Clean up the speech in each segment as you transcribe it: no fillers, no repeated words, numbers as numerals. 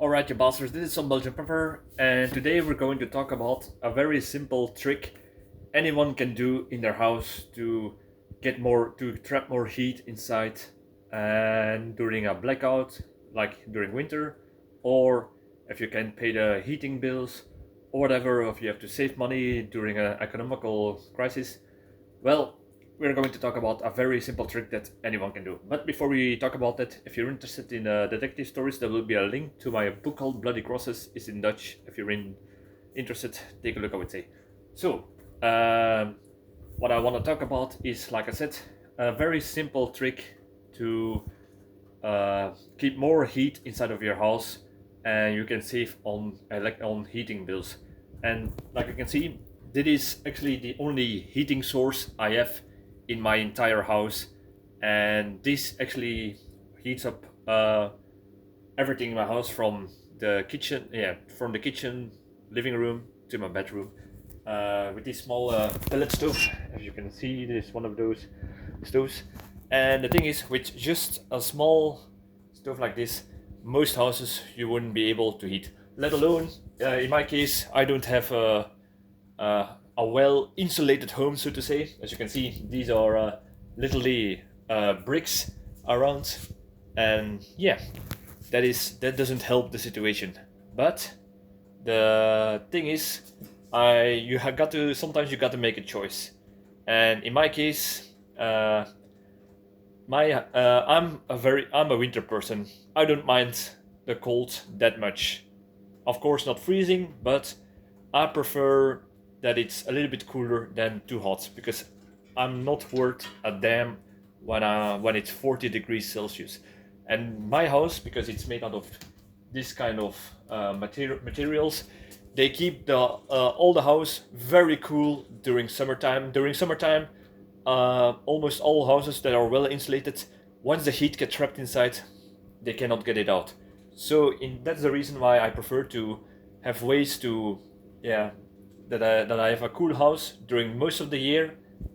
Alright, you bastards, this is Some-Belgian-prepper, and today we're going to talk about a very simple trick anyone can do in their house to trap more heat inside and during a blackout, like during winter, or if you can pay the heating bills, or whatever, if you have to save money during an economical crisis. Well, we're going to talk about a very simple trick that anyone can do. But before we talk about that, if you're interested in detective stories, there will be a link to my book called Bloody Crosses. It's in Dutch. If you're interested, take a look, I would say. So, what I want to talk about is, like I said, a very simple trick to keep more heat inside of your house, and you can save on heating bills. And like you can see, this is actually the only heating source I have in my entire house, and this actually heats up everything in my house from the kitchen, living room to my bedroom, with this small pellet stove. As you can see, this is one of those stoves. And the thing is, with just a small stove like this, most houses you wouldn't be able to heat. Let alone, in my case, I don't have a well insulated home, so to say. As you can see, these are literally bricks around, and yeah, that doesn't help the situation. But the thing is, sometimes you got to make a choice, and in my case, I'm a winter person. I don't mind the cold that much. Of course, not freezing, but I prefer that it's a little bit cooler than too hot, because I'm not worth a damn when it's 40 degrees Celsius. And my house, because it's made out of this kind of materials, they keep all the house very cool during summertime. During summertime, almost all houses that are well insulated, once the heat gets trapped inside, they cannot get it out. So that's the reason why I prefer to have ways to, that I have a cool house during most of the year,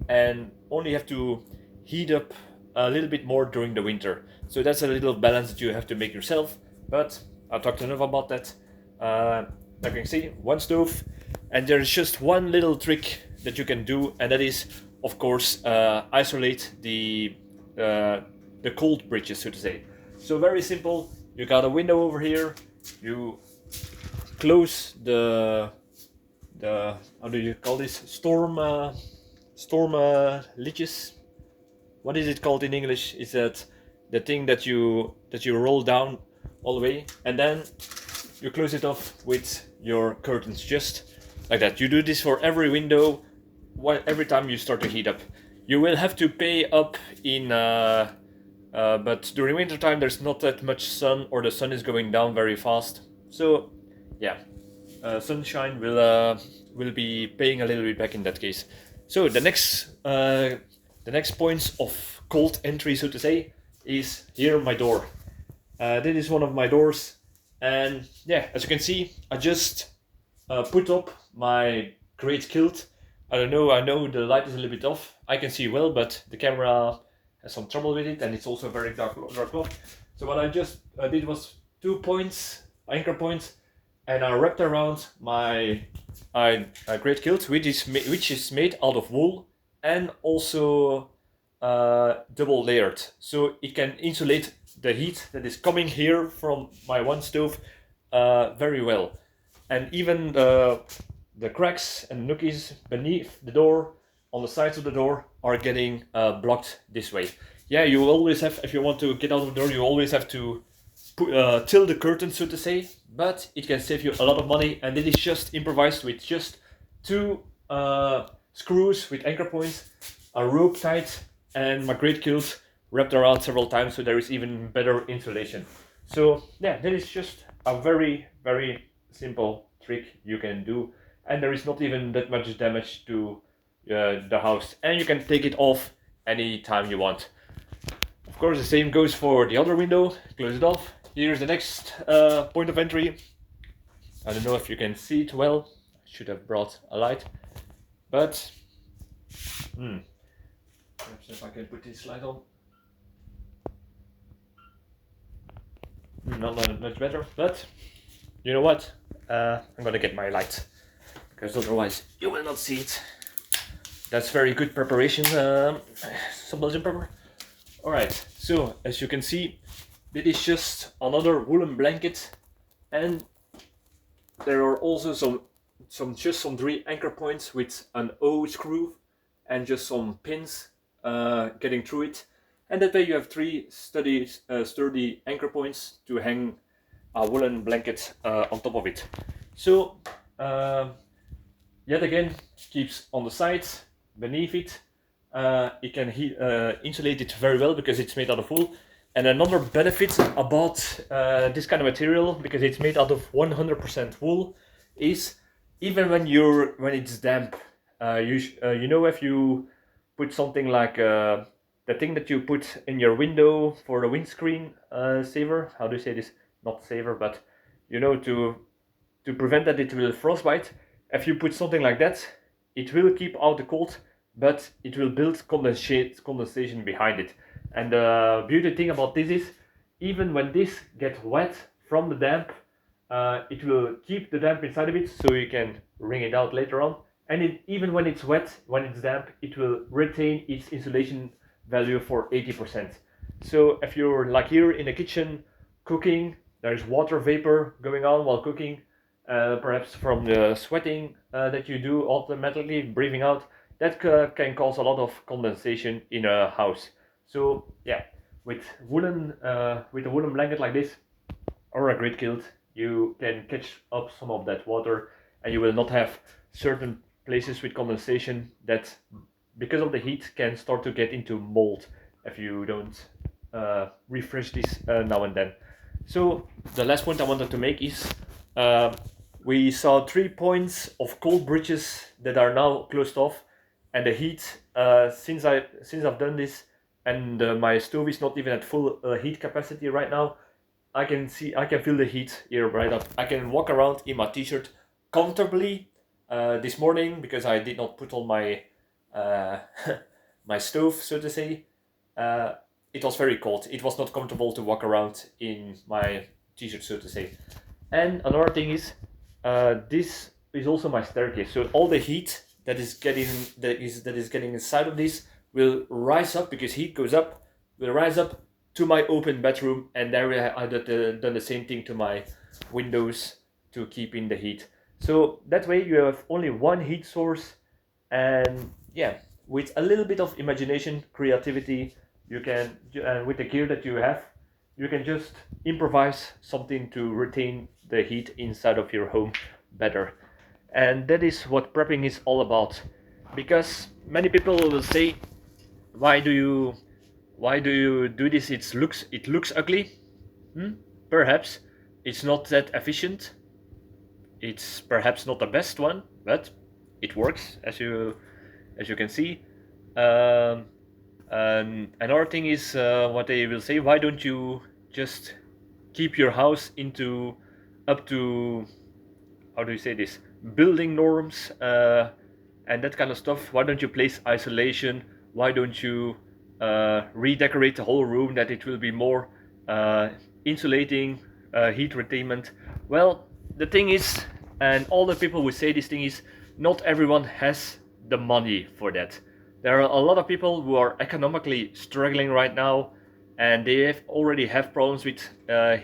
and only have to heat up a little bit more during the winter. So that's a little balance that you have to make yourself. But I'll talk to enough about that. Like you can see, one stove, and there's just one little trick that you can do, and that is, of course, isolate the cold bridges, so to say. So very simple. You got a window over here. You close the how do you call this, storm leaches? What is it called in English? Is that the thing that you roll down all the way, and then you close it off with your curtains, just like that. You do this for every window. Every time you start to heat up, you will have to pay up in. But during winter time, there's not that much sun, or the sun is going down very fast. So, yeah, sunshine will be paying a little bit back in that case. So the next points of cold entry, so to say, is here my door. This is one of my doors, and yeah, as you can see, I just put up my great kilt. I don't know. I know the light is a little bit off. I can see well, but the camera has some trouble with it, and it's also very dark cloth. So what I just did was 2 points, anchor points, and I wrapped around my great kilt, which is made out of wool and also double layered, so it can insulate the heat that is coming here from my one stove very well. And even the cracks and nookies beneath the door, on the sides of the door, are getting blocked this way. Yeah, you always have, if you want to get out of the door, you always have to tilt the curtain, so to say, but it can save you a lot of money, and it is just improvised with just 2 screws with anchor points, a rope tight, and my great kilt wrapped around several times, so there is even better insulation. So yeah, that is just a very, very simple trick you can do, and there is not even that much damage to the house, and you can take it off any time you want. Of course, the same goes for the other window. Close it off. Here's the next point of entry. I don't know if you can see it well. I should have brought a light, but perhaps if I can put this light on. Not much better, but you know what? I'm gonna get my light, because otherwise you will not see it. That's very good preparation, Some-Belgian-prepper. Alright, so as you can see, this is just another woolen blanket, and there are also some 3 anchor points with an O screw and just some pins getting through it, and that way you have 3 sturdy anchor points to hang a woolen blanket on top of it. So yet again, keeps on the sides beneath it. It can insulate it very well because it's made out of wool. And another benefit about this kind of material, because it's made out of 100% wool, is even when it's damp, you know, if you put something like the thing that you put in your window for the windscreen saver, how do you say this? Not saver, but you know, to prevent that it will frostbite. If you put something like that, it will keep out the cold, but it will build condensation behind it. And the beauty thing about this is, even when this gets wet from the damp, it will keep the damp inside of it, so you can wring it out later on. And even when it's wet, when it's damp, it will retain its insulation value for 80%. So if you're like here in the kitchen cooking, there's water vapor going on while cooking, perhaps from the sweating that you do automatically, breathing out, that can cause a lot of condensation in a house. So yeah, with a woolen blanket like this, or a grid kilt, you can catch up some of that water, and you will not have certain places with condensation that, because of the heat, can start to get into mold if you don't refresh this now and then. So the last point I wanted to make is, we saw 3 points of cold bridges that are now closed off, and the heat, since I've done this, and my stove is not even at full heat capacity right now, I can feel the heat here right up. I can walk around in my t-shirt comfortably this morning, because I did not put on my my stove, so to say. It was very cold. It was not comfortable to walk around in my t-shirt, so to say. And another thing is, this is also my staircase. So all the heat that is getting inside of this will rise up, because heat goes up, will rise up to my open bedroom, and there I done the same thing to my windows to keep in the heat. So that way you have only one heat source, and yeah, with a little bit of imagination, creativity, you can, and with the gear that you have, you can just improvise something to retain the heat inside of your home better. And that is what prepping is all about. Because many people will say, why do you do this? It looks ugly. Perhaps it's not that efficient. It's perhaps not the best one, but it works, as you can see. And another thing is, what they will say, why don't you just keep your house up to, how do you say this, building norms, and that kind of stuff? Why don't you place isolation? Why don't you redecorate the whole room that it will be more insulating, heat retainment? Well, the thing is, and all the people who say this thing is, not everyone has the money for that. There are a lot of people who are economically struggling right now, and they already have problems with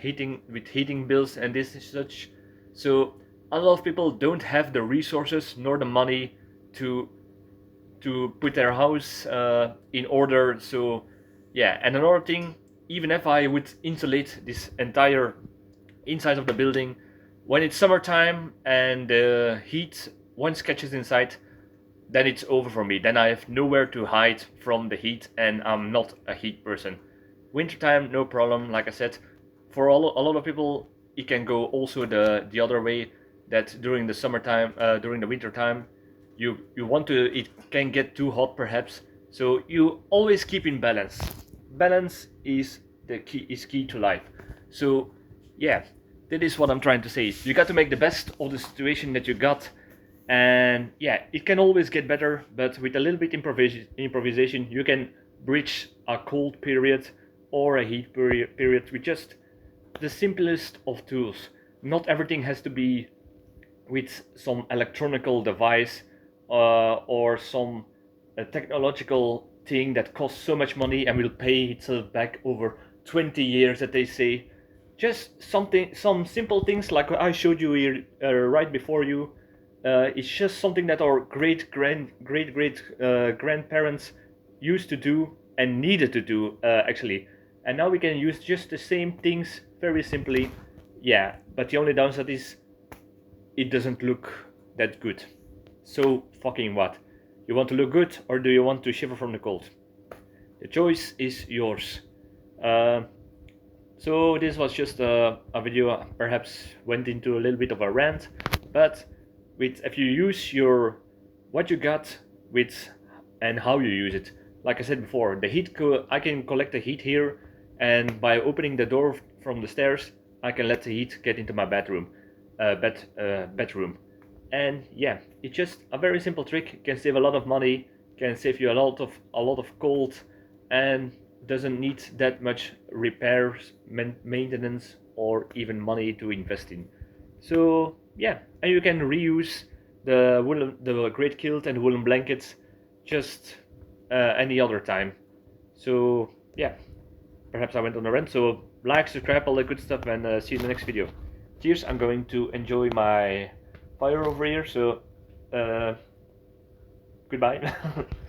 heating bills and this and such. So a lot of people don't have the resources nor the money to put their house in order. So yeah, and another thing, even if I would insulate this entire inside of the building, when it's summertime and the heat once catches inside, then it's over for me. Then I have nowhere to hide from the heat, and I'm not a heat person. Wintertime, no problem. Like I said, for a lot of people, it can go also the other way. That during the summertime, during the wintertime, it can get too hot perhaps. So you always keep in balance. Balance is key to life. So yeah, that is what I'm trying to say. You got to make the best of the situation that you got. And yeah, it can always get better, but with a little bit improvisation, you can bridge a cold period or a heat period with just the simplest of tools. not everything has to be with some electronical device or some technological thing that costs so much money and will pay itself back over 20 years that they say. Just some simple things like I showed you here right before you. It's just something that our great grandparents used to do and needed to do actually, and now we can use just the same things very simply. Yeah, but the only downside is it doesn't look that good. So fucking what? You want to look good or do you want to shiver from the cold? The choice is yours. Uh, so this was just a video, perhaps went into a little bit of a rant, but if you use your what you got with and how you use it, like I said before, the heat I can collect the heat here, and by opening the door from the stairs, I can let the heat get into my bedroom, and yeah, it's just a very simple trick. Can save a lot of money, can save you a lot of cold, and doesn't need that much repairs, maintenance, or even money to invest in. So yeah, and you can reuse the great kilt and woolen blankets just any other time. So yeah, perhaps I went on a rant. So like, subscribe, all that good stuff, and see you in the next video. Cheers! I'm going to enjoy my fire over here. So goodbye.